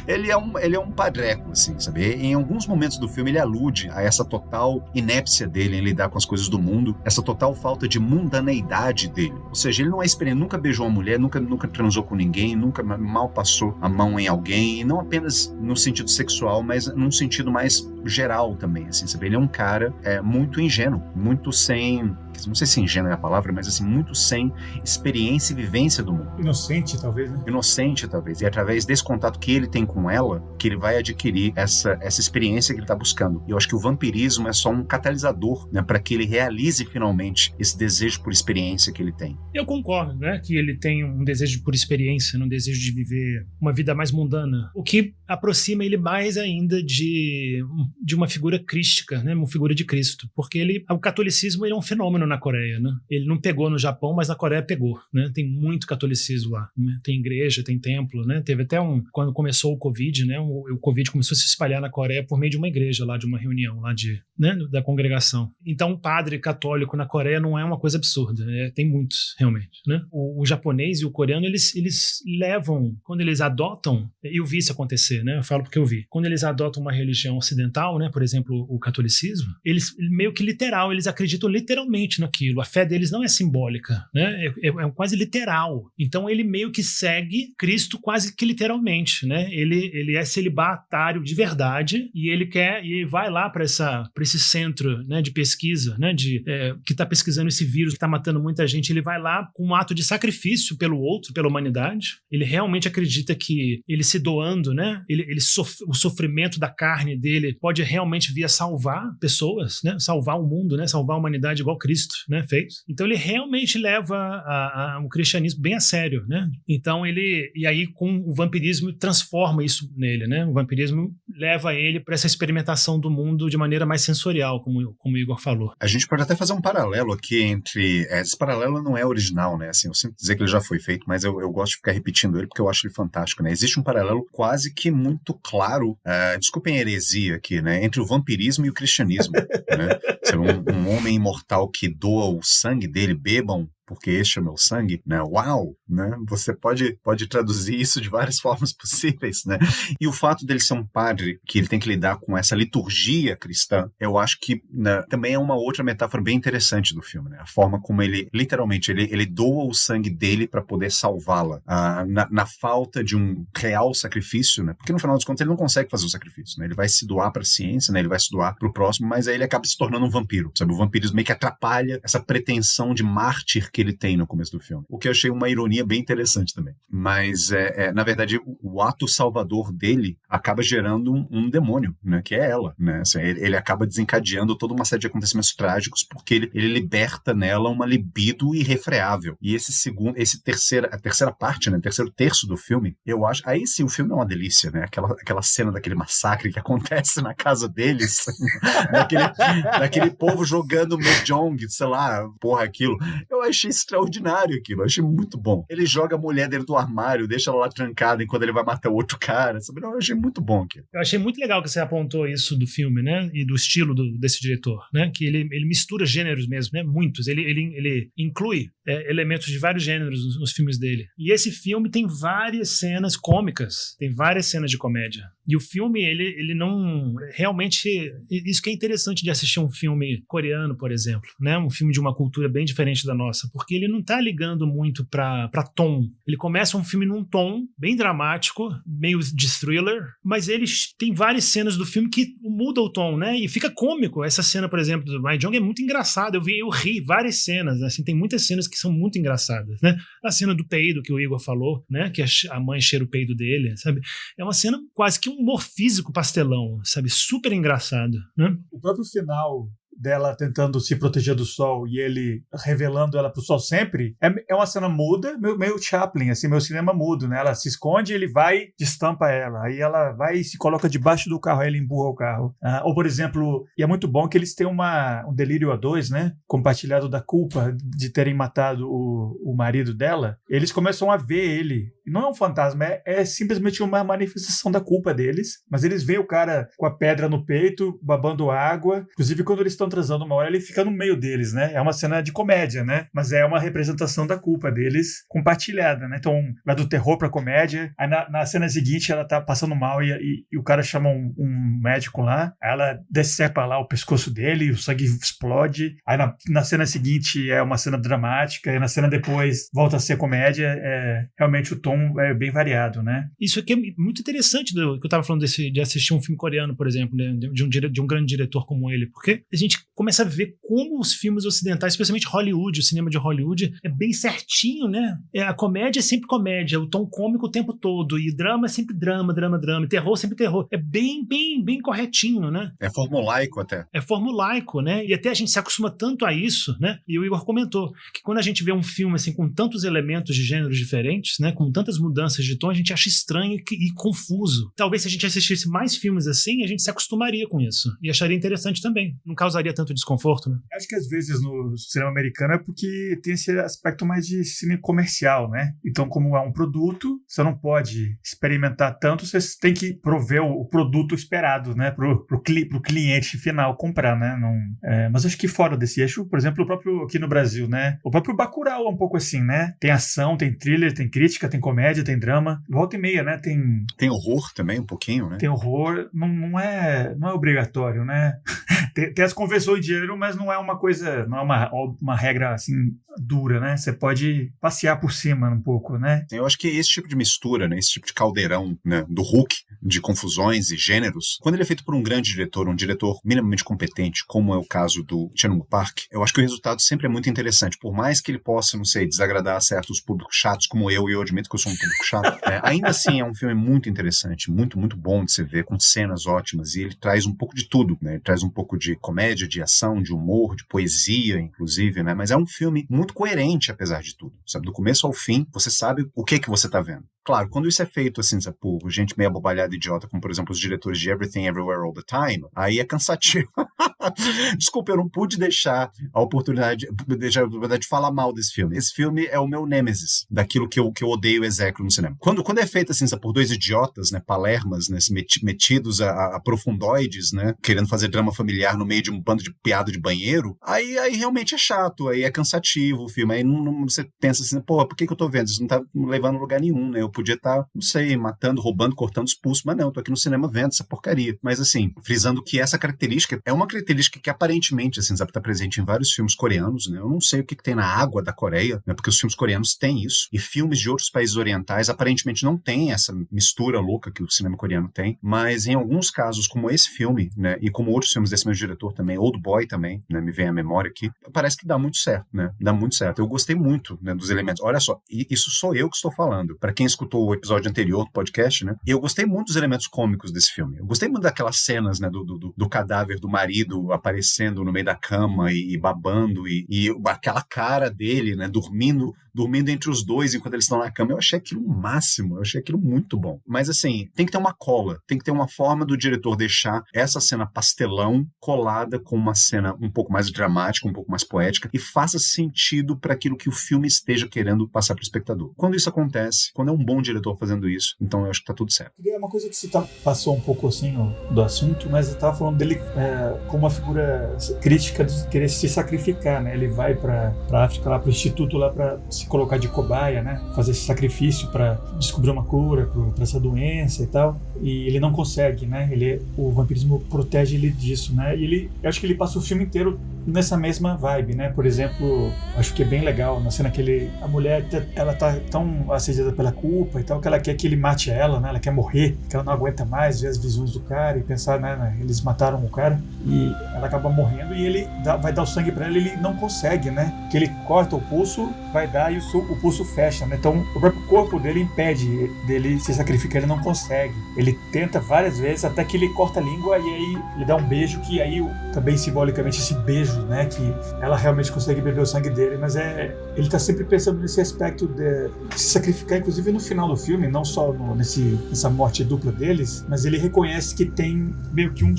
Ele é um padreco, assim, sabe? Em alguns momentos do filme ele alude a essa total inépcia dele em lidar com as coisas do mundo, essa total falta de mundaneidade dele. Ou seja, ele não é experiente, nunca beijou uma mulher, nunca transou com ninguém, nunca mal passou a mão em alguém, e não apenas no sentido sexual, mas num sentido mais geral também, assim, sabe? Ele é um cara muito ingênuo, muito sem... Não sei se ingênuo é a palavra, mas assim, muito sem experiência e vivência do mundo. Inocente, talvez, né? Inocente, talvez. E é através desse contato que ele tem com ela, que ele vai adquirir essa experiência que ele está buscando. E eu acho que o vampirismo é só um catalisador, né, para que ele realize finalmente esse desejo por experiência que ele tem. Eu concordo, né, que ele tem um desejo por experiência, um desejo de viver uma vida mais mundana, o que aproxima ele mais ainda de uma figura crística, né, uma figura de Cristo, porque o catolicismo ele é um fenômeno na Coreia, né? Ele não pegou no Japão, mas na Coreia pegou, né? Tem muito catolicismo lá, né? Tem igreja, tem templo, né? Teve até quando começou o Covid, né? O Covid começou a se espalhar na Coreia por meio de uma igreja lá, de uma reunião lá né? Da congregação. Então, o padre católico na Coreia não é uma coisa absurda, tem muitos, realmente, né? O japonês e o coreano, eles levam, quando eles adotam, eu vi isso acontecer, né? Eu falo porque eu vi. Quando eles adotam uma religião ocidental, né? Por exemplo, o catolicismo, eles meio que literal, eles acreditam literalmente naquilo. A fé deles não é simbólica, né? É quase literal. Então ele meio que segue Cristo quase que literalmente, né? Ele é celibatário de verdade e ele vai lá para esse centro, né, de pesquisa, né, que está pesquisando esse vírus que está matando muita gente. Ele vai lá com um ato de sacrifício pelo outro, pela humanidade. Ele realmente acredita que ele se doando, né? O sofrimento da carne dele pode realmente vir a salvar pessoas, né? Salvar o mundo, né? Salvar a humanidade igual Cristo, né, fez. Então ele realmente leva o cristianismo bem a sério, né? Então e aí com o vampirismo transforma isso nele, né? O vampirismo leva ele para essa experimentação do mundo de maneira mais sensorial, como o Igor falou. A gente pode até fazer um paralelo aqui entre... Esse paralelo não é original, né? Assim, eu sinto dizer que ele já foi feito, mas eu gosto de ficar repetindo ele porque eu acho ele fantástico, né? Existe um paralelo quase que muito claro, desculpem a heresia aqui, né? Entre o vampirismo e o cristianismo, né? Ser um homem imortal que doa o sangue dele, bebam porque este é meu sangue, né? Uau, né? Você pode traduzir isso de várias formas possíveis, né? E o fato dele ser um padre, que ele tem que lidar com essa liturgia cristã, eu acho que, né, também é uma outra metáfora bem interessante do filme, né? A forma como ele, literalmente, ele doa o sangue dele para poder salvá-la, na falta de um real sacrifício, né? Porque no final dos contos ele não consegue fazer o sacrifício, né? Ele vai se doar para a ciência, né? Ele vai se doar para o próximo, mas aí ele acaba se tornando um vampiro, sabe? O vampirismo meio que atrapalha essa pretensão de mártir que ele tem no começo do filme. O que eu achei uma ironia bem interessante também. Mas, na verdade, o ato salvador dele acaba gerando um demônio, né? Que é ela, né? Assim, ele acaba desencadeando toda uma série de acontecimentos trágicos porque ele liberta nela uma libido irrefreável. E a terceira parte, né? O terceiro terço do filme, eu acho... Aí sim, o filme é uma delícia, né? Aquela cena daquele massacre que acontece na casa deles, daquele povo jogando Mahjong, sei lá, porra, aquilo. Eu achei extraordinário aquilo, eu achei muito bom. Ele joga a mulher dentro do armário, deixa ela lá trancada enquanto ele vai matar o outro cara, sabe? Não, eu achei muito bom aquilo. Eu achei muito legal que você apontou isso do filme, né? E do estilo desse diretor, né? Que ele mistura gêneros mesmo, né? Muitos. Ele inclui elementos de vários gêneros nos filmes dele. E esse filme tem várias cenas cômicas, tem várias cenas de comédia. E o filme, ele não... Realmente, isso que é interessante de assistir um filme coreano, por exemplo, né? Um filme de uma cultura bem diferente da nossa, porque ele não tá ligando muito pra tom. Ele começa um filme num tom bem dramático, meio de thriller, mas ele tem várias cenas do filme que muda o tom, né? E fica cômico. Essa cena, por exemplo, do Mahjong é muito engraçada. Eu ri várias cenas, assim, tem muitas cenas que são muito engraçadas, né? A cena do peido que o Igor falou, né? Que a mãe cheira o peido dele, sabe? É uma cena quase que um humor físico pastelão, sabe? Super engraçado, né? O próprio final dela tentando se proteger do sol e ele revelando ela pro sol sempre, é uma cena muda, meio Chaplin, assim, meu cinema mudo, né? Ela se esconde, ele vai, destampa ela, aí ela vai e se coloca debaixo do carro, aí ele empurra o carro. Ou, por exemplo, e é muito bom que eles têm um delírio a dois, né? Compartilhado da culpa de terem matado o marido dela. Eles começam a ver ele. Não é um fantasma, é simplesmente uma manifestação da culpa deles, mas eles veem o cara com a pedra no peito, babando água. Inclusive, quando eles estão transando uma hora, ele fica no meio deles, né? É uma cena de comédia, né? Mas é uma representação da culpa deles compartilhada, né? Então, vai do terror pra comédia. Aí na cena seguinte, ela tá passando mal e o cara chama um médico lá, aí ela decepa lá o pescoço dele, o sangue explode. Aí na cena seguinte é uma cena dramática, e na cena depois volta a ser comédia. Realmente o tom é bem variado, né? Isso aqui é muito interessante que eu tava falando de assistir um filme coreano, por exemplo, né? de um grande diretor como ele, porque a gente começa a ver como os filmes ocidentais, especialmente Hollywood, o cinema de Hollywood, é bem certinho, né? A comédia é sempre comédia, o tom cômico o tempo todo, e drama é sempre drama, e terror sempre terror. É bem corretinho, né? É formulaico até. É formulaico, né? E até a gente se acostuma tanto a isso, né? E o Igor comentou que quando a gente vê um filme assim com tantos elementos de gêneros diferentes, né? Com tantas mudanças de tom, a gente acha estranho e confuso. Talvez se a gente assistisse mais filmes assim, a gente se acostumaria com isso. E acharia interessante também. Não causaria tanto desconforto, né? Acho que às vezes no cinema americano é porque tem esse aspecto mais de cine comercial, né? Então, como é um produto, você não pode experimentar tanto, você tem que prover o produto esperado, né? Pro cliente final comprar, né? Mas acho que fora desse eixo, por exemplo, o próprio aqui no Brasil, né? O próprio Bacurau é um pouco assim, né? Tem ação, tem thriller, tem crítica, tem comédia, tem drama. Volta e meia, né? Tem horror também, um pouquinho, né? Tem horror. Não é obrigatório, né? tem as convenções de gênero, mas não é uma coisa, não é uma regra assim dura, né? Você pode passear por cima um pouco, né? Eu acho que esse tipo de mistura, né? Esse tipo de caldeirão, né? Do Hulk, de confusões e gêneros, quando ele é feito por um grande diretor, um diretor minimamente competente, como é o caso do Chan-wook Park, eu acho que o resultado sempre é muito interessante. Por mais que ele possa, não sei, desagradar certos públicos chatos, como eu admito que eu sou um público chato, ainda assim é um filme muito interessante, muito, muito bom de se ver, com cenas ótimas, e ele traz um pouco de tudo, né? Ele traz um pouco de comédia, de ação, de humor, de poesia, inclusive, né? Mas é um filme muito coerente, apesar de tudo, sabe? Do começo ao fim, você sabe o que você tá vendo. Claro, quando isso é feito, assim, sabe, por gente meio abobalhada idiota, como, por exemplo, os diretores de Everything, Everywhere, All the Time, aí é cansativo. Desculpa, eu não pude deixar a oportunidade de falar mal desse filme. Esse filme é o meu nêmesis, daquilo que eu odeio execro no cinema. Quando é feito, assim, sabe, por dois idiotas, né, palermas, né, metidos a profundoides, né, querendo fazer drama familiar no meio de um bando de piada de banheiro, aí realmente é chato, aí é cansativo o filme, aí não, você pensa assim, porra, por que eu tô vendo? Isso não tá levando a lugar nenhum, né? Eu podia estar, não sei, matando, roubando, cortando os pulsos, mas não, eu tô aqui no cinema vendo essa porcaria. Mas assim, frisando que essa característica é uma característica que aparentemente, assim, sabe, tá presente em vários filmes coreanos, né? Eu não sei o que tem na água da Coreia, né? Porque os filmes coreanos têm isso, e filmes de outros países orientais aparentemente não têm essa mistura louca que o cinema coreano tem, mas em alguns casos, como esse filme, né, e como outros filmes desse mesmo diretor também, Old Boy também, né, me vem à memória aqui, parece que dá muito certo, né? Dá muito certo. Eu gostei muito, né, dos elementos. Olha só, isso sou eu que estou falando. Para quem escutou o episódio anterior do podcast, né, eu gostei muito dos elementos cômicos desse filme. Eu gostei muito daquelas cenas, né, do cadáver do marido aparecendo no meio da cama e babando e aquela cara dele, né, dormindo entre os dois enquanto eles estão na cama. Eu achei aquilo o máximo, eu achei aquilo muito bom. Mas assim, tem que ter uma cola, tem que ter uma forma do diretor deixar essa cena pastelão colada com uma cena um pouco mais dramática, um pouco mais poética e faça sentido para aquilo que o filme esteja querendo passar para o espectador. Quando isso acontece, quando é um bom diretor fazendo isso, então eu acho que tá tudo certo. É uma coisa que você passou um pouco assim do assunto, mas eu tava falando dele como uma figura crítica de querer se sacrificar, né? Ele vai pra África, lá pro instituto, lá pra se colocar de cobaia, né? Fazer esse sacrifício pra descobrir uma cura pra essa doença e tal, e ele não consegue, né? O vampirismo protege ele disso, né? E eu acho que ele passa o filme inteiro nessa mesma vibe, né? Por exemplo, acho que é bem legal na cena que a mulher, ela tá tão assediada pela culpa e tal, que ela quer que ele mate ela, né? Ela quer morrer, que ela não aguenta mais ver as visões do cara e pensar, né? Eles mataram o cara e ela acaba morrendo e ele vai dar o sangue pra ela e ele não consegue, né? Que ele corta o pulso, vai dar e o pulso fecha, né? Então o próprio corpo dele impede dele se sacrificar, ele não consegue. Ele tenta várias vezes até que ele corta a língua e aí ele dá um beijo que aí também simbolicamente esse beijo, né, que ela realmente consegue beber o sangue dele, mas ele tá sempre pensando nesse aspecto de se sacrificar, inclusive no final do filme, não só nessa morte dupla deles, mas ele reconhece que tem meio que um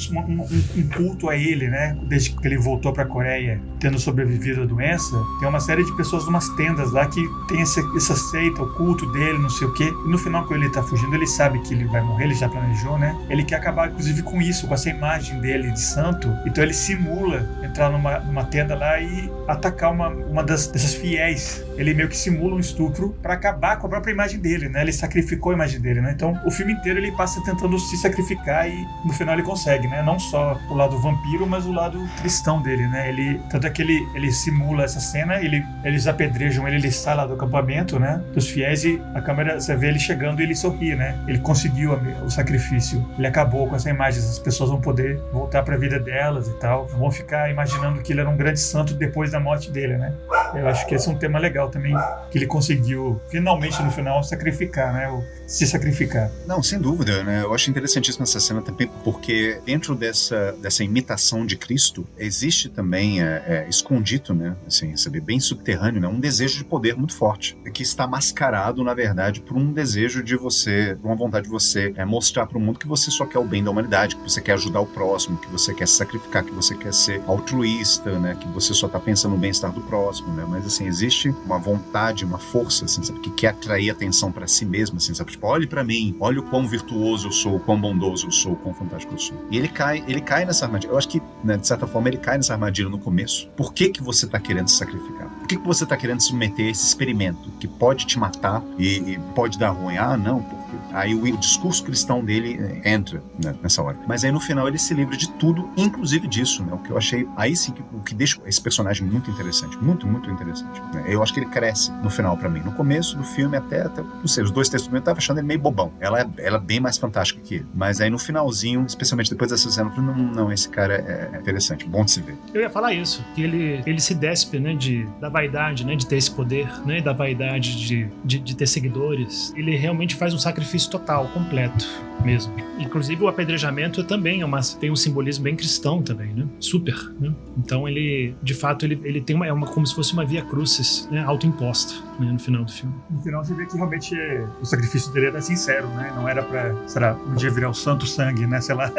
culto a ele, né, desde que ele voltou pra Coreia, tendo sobrevivido à doença, tem uma série de pessoas numas tendas lá que tem essa seita, o culto dele, não sei o quê, e no final quando ele tá fugindo, ele sabe que ele vai morrer, ele já planejou, né, ele quer acabar inclusive com isso, com essa imagem dele de santo, então ele simula entrar numa tenda lá e atacar uma dessas fiéis. Ele meio que simula um estupro pra acabar com a própria imagem dele, né? Ele sacrificou a imagem dele, né? Então, o filme inteiro ele passa tentando se sacrificar e no final ele consegue, né? Não só o lado vampiro, mas o lado cristão dele, né? Tanto é que ele simula essa cena, eles apedrejam ele sai lá do acampamento, né? Dos fiéis e a câmera, você vê ele chegando e ele sorri, né? Ele conseguiu o sacrifício. Ele acabou com essa imagem. As pessoas vão poder voltar pra vida delas e tal. Vão ficar imaginando que ele era um grande santo depois da morte dele, né? Eu acho que esse é um tema legal também, que ele conseguiu finalmente no final sacrificar, né? Se sacrificar. Não, sem dúvida, né? Eu acho interessantíssima essa cena também, porque dentro dessa imitação de Cristo existe também escondido, né? Assim, sabe, bem subterrâneo, né? Um desejo de poder muito forte, que está mascarado, na verdade, por um desejo de você, por uma vontade de você mostrar para o mundo que você só quer o bem da humanidade, que você quer ajudar o próximo, que você quer se sacrificar, que você quer ser altruísta, né? Que você só está pensando no bem-estar do próximo, né? Mas assim, existe uma vontade, uma força, assim, sabe, que quer atrair atenção para si mesmo, assim, sabe, tipo, olhe para mim, olha o quão virtuoso eu sou, o quão bondoso eu sou, o quão fantástico eu sou. E ele cai nessa armadilha. Eu acho que, né, de certa forma, ele cai nessa armadilha no começo. Por que você tá querendo se sacrificar? Por que você tá querendo se submeter a esse experimento que pode te matar e pode dar ruim? Ah, não, porque aí o discurso cristão dele entra, né, nessa hora. Mas aí no final ele se livra de tudo, inclusive disso, né? O que eu achei, aí sim, o que deixa esse personagem muito interessante, muito, muito interessante, né? Eu acho que ele cresce no final pra mim. No começo do filme até não sei, os 2 textos eu tava achando ele meio bobão. Ela é bem mais fantástica que ele. Mas aí no finalzinho, especialmente depois dessa cena, eu falei, não, esse cara é interessante, bom de se ver. Eu ia falar isso, que ele se despe, né, da vaidade, né, de ter esse poder, né, da vaidade de ter seguidores. Ele realmente faz um sacrifício total, completo mesmo. Inclusive o apedrejamento também tem um simbolismo bem cristão também, né? Super, né? Então ele, de fato, ele tem como se fosse uma via crucis, né, autoimposta, né, no final do filme. No final você vê que realmente o sacrifício dele era sincero, né? Não era pra, será, um dia virar o santo sangue, né? Sei lá.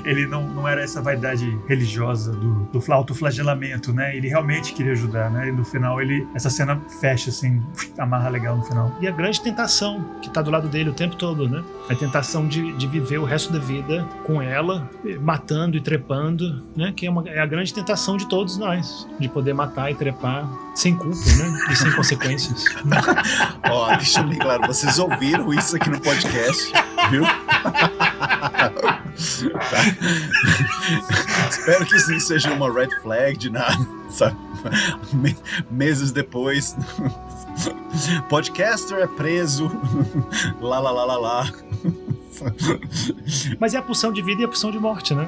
Ele não era essa vaidade religiosa do autoflagelamento, né? Ele realmente queria ajudar, né? E no final essa cena fecha, assim, amarra legal no final. E a grande tentação que tá do lado dele o tempo todo, né? A tentação de viver o resto da vida com ela, matando e trepando, né? Que é a grande tentação de todos nós, de poder matar e trepar sem culpa, né? E sem consequências. Ó, deixa eu bem claro, vocês ouviram isso aqui no podcast, viu? Tá. Espero que isso não seja uma red flag de nada, sabe? Meses depois, podcaster é preso, lá. Mas é a pulsão de vida e a pulsão de morte, né?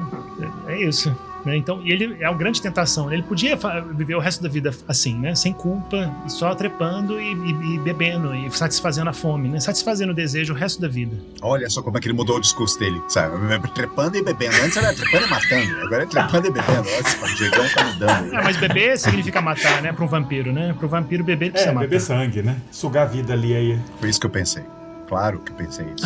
É isso. Né? Então, e ele é uma grande tentação. Ele podia viver o resto da vida assim, né? Sem culpa, só trepando e bebendo e satisfazendo a fome, né? Satisfazendo o desejo o resto da vida. Olha só como é que ele mudou o discurso dele, sabe? Trepando e bebendo. Antes era trepando e matando, agora é trepando e bebendo. Olha, o Diegão tá mudando. Mas beber significa matar, né? Para um vampiro, né? Para o vampiro beber, ele precisa matar. Beber sangue, né? Sugar a vida ali aí. Foi isso que eu pensei. Claro que eu pensei isso.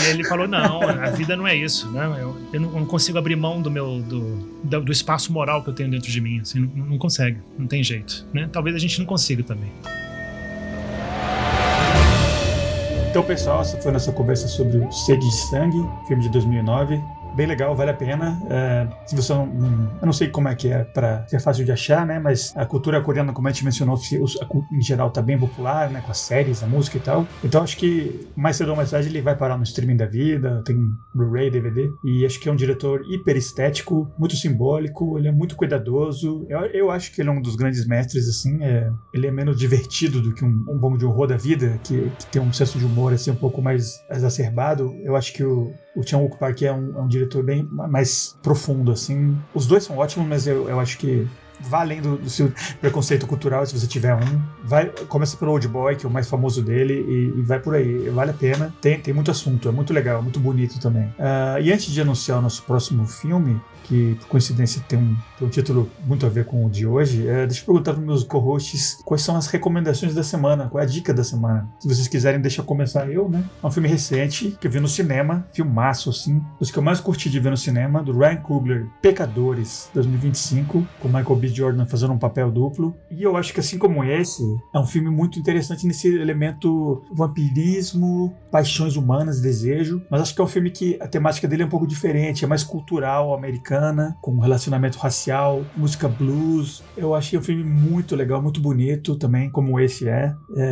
E ele falou, não, a vida não é isso, né? Eu não consigo abrir mão do espaço moral que eu tenho dentro de mim, assim, não consegue, não tem jeito, né? Talvez a gente não consiga também. Então, pessoal, essa foi a nossa conversa sobre o Sede de Sangue, filme de 2009. Bem legal, vale a pena. Se você eu não sei como é que é para ser fácil de achar, né? Mas a cultura coreana, como a gente mencionou, em geral tá bem popular, né? Com as séries, a música e tal. Então acho que mais cedo ou mais tarde ele vai parar no streaming da vida, tem Blu-ray, DVD. E acho que é um diretor hiper estético, muito simbólico, ele é muito cuidadoso. Eu acho que ele é um dos grandes mestres, assim. Ele é menos divertido do que um Bong Joon-ho da vida, que tem um senso de humor assim um pouco mais exacerbado. Eu acho que o Chan-wook Park é um diretor bem mais profundo, assim. Os dois são ótimos, mas eu acho que vá além do seu preconceito cultural, se você tiver um. Começa pelo Old Boy, que é o mais famoso dele, e vai por aí. Vale a pena. Tem muito assunto, é muito legal, muito bonito também. E antes de anunciar o nosso próximo filme, que por coincidência tem um título muito a ver com o de hoje, deixa eu perguntar para os meus co-hosts quais são as recomendações da semana, qual é a dica da semana. Se vocês quiserem, deixa eu começar eu, né? É um filme recente que eu vi no cinema, filmaço, assim, dos que eu mais curti de ver no cinema, do Ryan Coogler, Pecadores, 2025, com Michael B. Jordan fazendo um papel duplo. E eu acho que, assim como esse, é um filme muito interessante nesse elemento vampirismo, paixões humanas, desejo, mas acho que é um filme que a temática dele é um pouco diferente, é mais cultural, americana, com relacionamento racial, música blues. Eu achei o filme muito legal, muito bonito também, como esse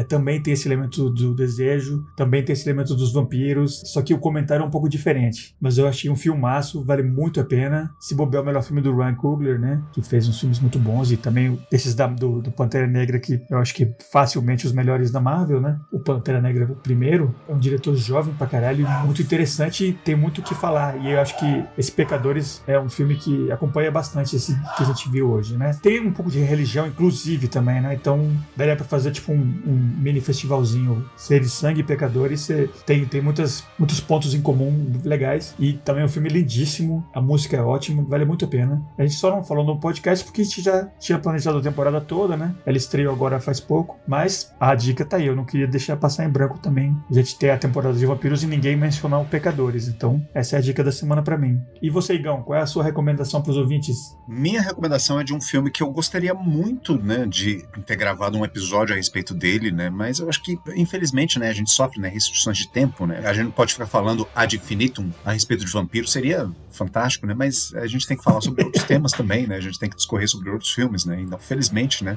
também tem esse elemento do desejo, também tem esse elemento dos vampiros, só que o comentário é um pouco diferente. Mas eu achei um filmaço, vale muito a pena. Se bobear, o melhor filme do Ryan Coogler, né? Que fez uns filmes muito bons, e também esses do Pantera Negra, que eu acho que facilmente os melhores da Marvel, né? O Pantera Negra, o primeiro, é um diretor jovem pra caralho, muito interessante e tem muito o que falar. E eu acho que esse Pecadores é um filme que acompanha bastante esse que a gente viu hoje, né? Tem um pouco de religião, inclusive, também, né? Então, daria pra fazer tipo um mini festivalzinho, Sede de Sangue e Pecadores. Tem muitos pontos em comum legais, e também é um filme lindíssimo, a música é ótima, vale muito a pena. A gente só não falou no podcast porque a gente já tinha planejado a temporada toda, né? Ela estreou agora faz pouco, mas a dica tá aí, eu não queria deixar passar em branco também a gente ter a temporada de vampiros e ninguém mencionar o Pecadores. Então, essa é a dica da semana pra mim. E você, Igão, qual é a sua recomendação pros ouvintes? Minha recomendação é de um filme que eu gostaria muito, né, de ter gravado um episódio a respeito dele, né, mas eu acho que, infelizmente, né, a gente sofre, né, restrições de tempo, né, a gente não pode ficar falando ad infinitum a respeito de vampiro, seria fantástico, né, mas a gente tem que falar sobre outros temas também, né, a gente tem que discorrer sobre outros filmes, né, então, felizmente, né,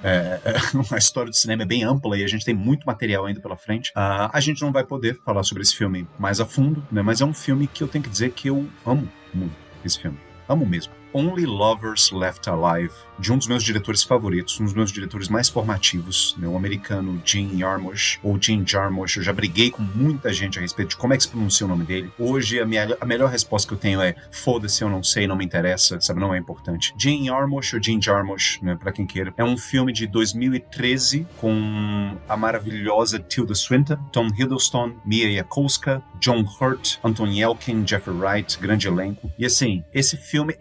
a história do cinema é bem ampla e a gente tem muito material ainda pela frente. A gente não vai poder falar sobre esse filme mais a fundo, né, mas é um filme que eu tenho que dizer que eu amo muito esse filme. Amo mesmo. Only Lovers Left Alive, de um dos meus diretores favoritos, um dos meus diretores mais formativos, né, o americano Jim Jarmusch, ou Jim Jarmusch. Eu já briguei com muita gente a respeito de como é que se pronuncia o nome dele. Hoje, a melhor resposta que eu tenho é foda-se, eu não sei, não me interessa, sabe, não é importante. Jim Jarmusch, ou Jim Jarmusch, né, pra quem queira. É um filme de 2013 com a maravilhosa Tilda Swinton, Tom Hiddleston, Mia Jakowska, John Hurt, Anton Yelchin, Jeffrey Wright, grande elenco. E assim, esse filme,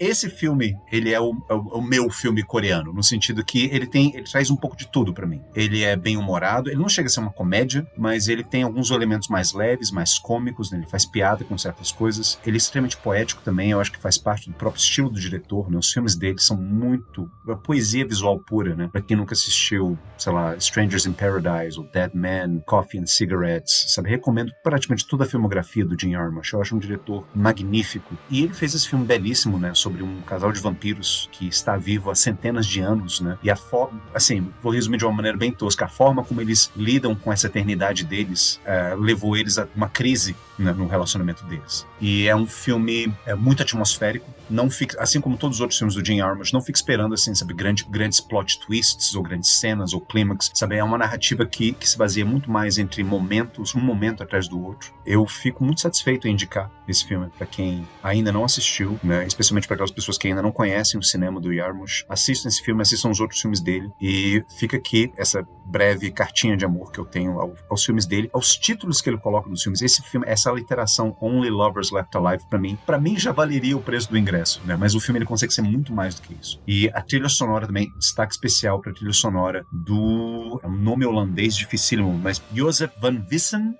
ele é o meu filme coreano, no sentido que ele traz um pouco de tudo pra mim. Ele é bem humorado, ele não chega a ser uma comédia, mas ele tem alguns elementos mais leves, mais cômicos, né? Ele faz piada com certas coisas. Ele é extremamente poético também, eu acho que faz parte do próprio estilo do diretor, né? Os filmes dele são muito poesia visual pura, né? Pra quem nunca assistiu, sei lá, Strangers in Paradise, ou Dead Man, Coffee and Cigarettes, sabe? Recomendo praticamente toda a filmografia do Jim Jarmusch. Eu acho um diretor magnífico. E ele fez esse filme belíssimo, né? Sobre um casal de vampiros que está vivo há centenas de anos, né? E a forma, assim, vou resumir de uma maneira bem tosca, a forma como eles lidam com essa eternidade deles levou eles a uma crise, né, no relacionamento deles. E é um filme muito atmosférico, não fica, assim como todos os outros filmes do Jim Jarmusch, não fica esperando, assim, sabe, grandes plot twists, ou grandes cenas, ou clímax, sabe? É uma narrativa que se baseia muito mais entre momentos, um momento atrás do outro. Eu fico muito satisfeito em indicar esse filme para quem ainda não assistiu, né? Especialmente para aquelas pessoas que ainda não conhecem o cinema do Jarmusch. Assistam esse filme, assistam os outros filmes dele, e fica aqui essa breve cartinha de amor que eu tenho aos filmes dele, aos títulos que ele coloca nos filmes. Esse filme, essa literação Only Lovers Left Alive, para mim já valeria o preço do ingresso, né? Mas o filme ele consegue ser muito mais do que isso. E a trilha sonora também, destaque especial para a trilha sonora do, é um nome holandês dificílimo, mas Joseph Van Vissen,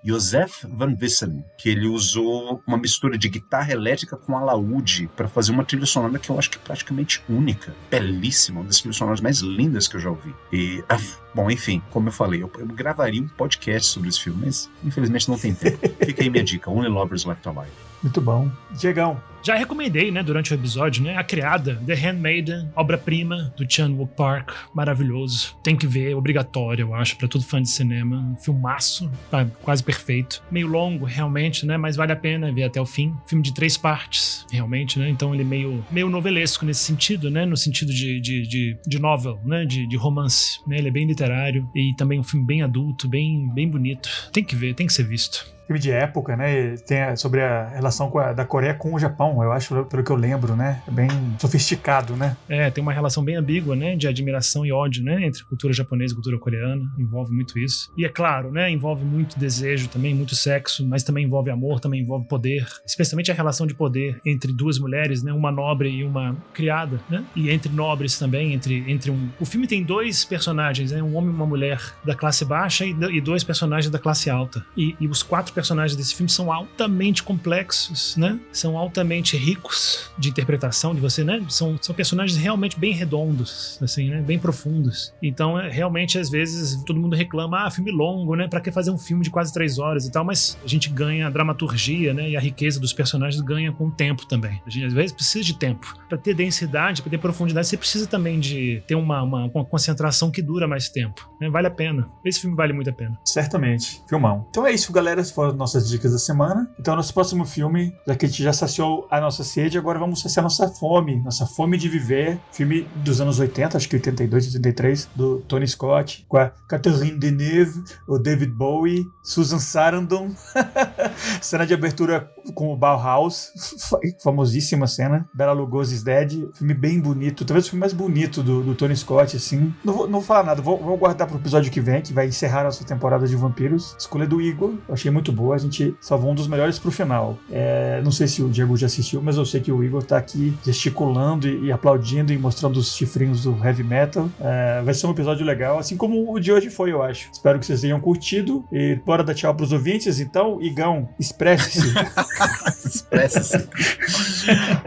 que ele usou uma mistura de guitarra elétrica com alaúde para fazer uma trilha sonora que eu acho que é praticamente única, belíssima, uma das trilhas sonoras mais lindas que eu já ouvi. E, bom, enfim, como eu falei, eu gravaria um podcast sobre esse filme, mas infelizmente não tem tempo. Fica aí minha dica, Only Lovers Left Alive. Muito bom. Diegão. Já recomendei, né, durante o episódio, né, A Criada, The Handmaiden, obra-prima do Chan-wook Park, maravilhoso. Tem que ver, obrigatório, eu acho, pra todo fã de cinema. Um filmaço, quase perfeito. Meio longo, realmente, né, mas vale a pena ver até o fim. Filme de 3 partes, realmente, né, então ele é meio novelesco nesse sentido, né, no sentido de novel, né, de romance, né, ele é bem literário e também um filme bem adulto, bem bonito. Tem que ver, tem que ser visto. Filme de época, né? Tem sobre a relação da Coreia com o Japão, eu acho, pelo que eu lembro, né? Bem sofisticado, né? Tem uma relação bem ambígua, né? De admiração e ódio, né? Entre cultura japonesa e cultura coreana. Envolve muito isso. E é claro, né? Envolve muito desejo também, muito sexo, mas também envolve amor, também envolve poder. Especialmente a relação de poder entre 2 mulheres, né? Uma nobre e uma criada, né? E entre nobres também, entre um... O filme tem 2 personagens, né? Um homem e uma mulher da classe baixa e 2 personagens da classe alta. E os 4 personagens desse filme são altamente complexos, né? São altamente ricos de interpretação de você, né? São personagens realmente bem redondos, assim, né? Bem profundos. Então, realmente, às vezes, todo mundo reclama, filme longo, né? Pra que fazer um filme de quase 3 horas e tal? Mas a gente ganha a dramaturgia, né? E a riqueza dos personagens ganha com o tempo também. A gente, às vezes, precisa de tempo. Pra ter densidade, pra ter profundidade, você precisa também de ter uma concentração que dura mais tempo, né? Vale a pena. Esse filme vale muito a pena. Certamente. Filmão. Então é isso, galera. Foram nossas dicas da semana. Então, nosso próximo filme, já que a gente já saciou a nossa sede, agora vamos saciar nossa fome de viver. Filme dos anos 80, acho que 82, 83, do Tony Scott, com a Catherine Deneuve, o David Bowie, Susan Sarandon. Cena de abertura com o Bauhaus, famosíssima cena. Bela Lugosi's Dead, filme bem bonito, talvez o filme mais bonito do Tony Scott, assim. Não vou falar nada, vou guardar pro episódio que vem, que vai encerrar a nossa temporada de vampiros. Escolha do Igor, eu achei muito boa, a gente salvou um dos melhores pro final. Não sei se o Diego já assistiu, mas eu sei que o Igor tá aqui gesticulando e aplaudindo e mostrando os chifrinhos do heavy metal. Vai ser um episódio legal, assim como o de hoje foi, eu acho. Espero que vocês tenham curtido e bora dar tchau pros ouvintes. Então, Igão, expresse-se. Expresse-se.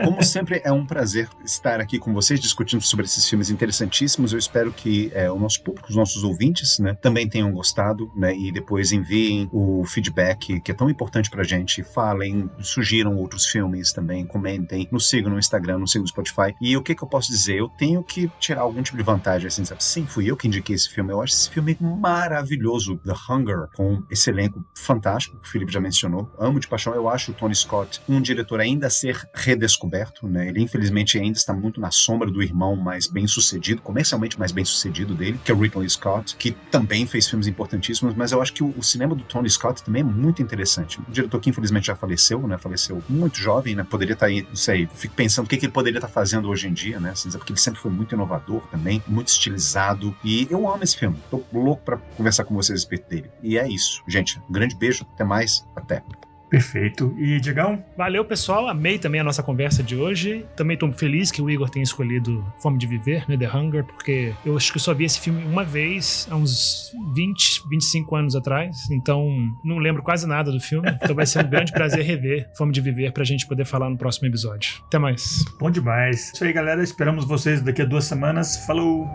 Como sempre, é um prazer estar aqui com vocês discutindo sobre esses filmes interessantíssimos. Eu espero que o nosso público, os nossos ouvintes, né, também tenham gostado, né, e depois enviem o feedback que é tão importante pra gente. Falem, sugiram outros filmes também, comentem, nos sigam no Instagram, nos sigam no Spotify. E o que eu posso dizer? Eu tenho que tirar algum tipo de vantagem, assim, sabe? Sim, fui eu que indiquei esse filme. Eu acho esse filme maravilhoso, The Hunger, com esse elenco fantástico, que o Felipe já mencionou. Amo de paixão. Eu acho o Tony Scott um diretor ainda a ser redescoberto, né? Ele, infelizmente, ainda está muito na sombra do irmão mais bem-sucedido, comercialmente mais bem-sucedido dele, que é o Ridley Scott, que também fez filmes importantíssimos, mas eu acho que o cinema do Tony Scott também é muito interessante. Um diretor que, infelizmente, já faleceu, né? Faleceu muito jovem, né? Poderia estar aí, não sei, fico pensando o que ele poderia estar fazendo hoje em dia, né? Assim, porque ele sempre foi muito inovador também, muito estilizado, e eu amo esse filme. Tô louco pra conversar com vocês a respeito dele. E é isso. Gente, um grande beijo, até mais, até. Perfeito. E, Diegão? Valeu, pessoal. Amei também a nossa conversa de hoje. Também estou feliz que o Igor tenha escolhido Fome de Viver, né, The Hunger, porque eu acho que eu só vi esse filme uma vez, há uns 25 anos atrás. Então, não lembro quase nada do filme. Então vai ser um grande prazer rever Fome de Viver pra gente poder falar no próximo episódio. Até mais. Bom demais. Isso aí, galera. Esperamos vocês daqui a 2 semanas. Falou!